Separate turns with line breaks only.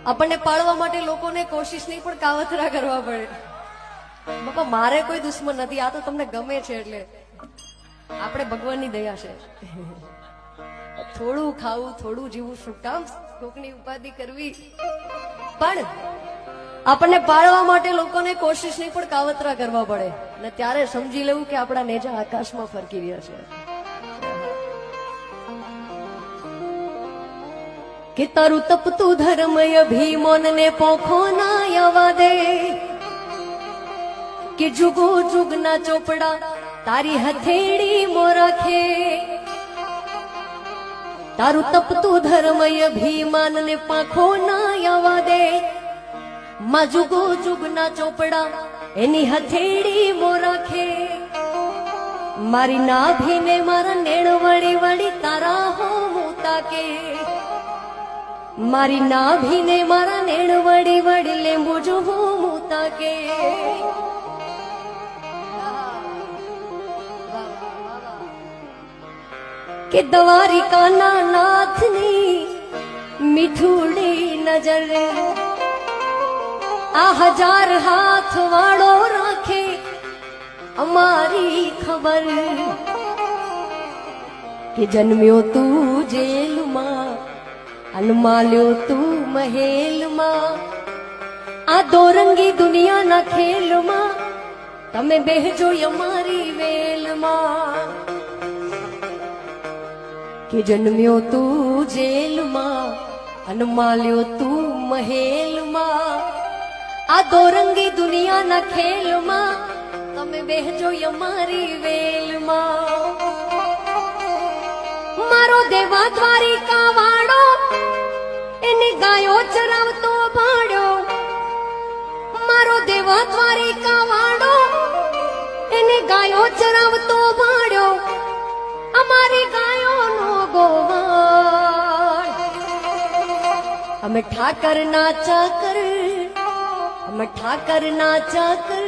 આપણને પાળવા માટે લોકોને કોશિશ નહીં પણ કાવતરા કરવા પડે. બાપા મારે કોઈ દુશ્મન નથી, આ તો તમને ગમે છે એટલે આપણે ભગવાનની દયા છે. થોડું ખાવું થોડું જીવવું, શું કામ કોકની ઉપાધિ કરવી. પણ આપણને પાળવા માટે લોકોને કોશિશ નહીં પણ કાવતરા કરવા પડે ને ત્યારે સમજી લેવું કે આપણા નેજા આકાશમાં ફરકી રહ્યા છે. કે તારું તપતું ધર્મય ભીમોન ને પોખો ના આવવા દે, કે જુગો જુગના ચોપડા તારી હથેળી મોરાખે. તારું તપતું ધર્મય ભીમાન ને પાંખો ના આવવા દે, માં જુગો જુગના ચોપડા એની હથેળી મોરાખે. મારી નાભીને મારા નેણ વળી વળી તારા હો મુતા કે, મારી નાભીને મારા નેણ વળી વળી લેંબુ જો હું મુતા કે. કે દ્વારિકાના નાથની મીઠુડી નજર આ 1000 હાથ વાળો રાખે અમારી ખબર. કે જન્મ્યો તું જેલમાં અને માલ્યો તું મહેલમાં, આ દોરંગી દુનિયાના ખેલમાં તમે બેહજો અમારી વેલમાં. કે જન્મ્યો તું જેલમાં અને માલ્યો તું મહેલમાં, આ દોરંગી દુનિયાના ખેલમાં તમે બેહજો અમારી વેલમાં. મારો દેવા દ્વારિકા વાળો એને ગાયો ચરાવતો ભાડ્યો, મારો દેવા દ્વારિકા વાળો એને ગાયો ચરાવતો ભાડ્યો, અમારી ગાયોનો ગોવાળ. અમે ઠાકર ના ચાકર, અમે ઠાકર ના ચાકર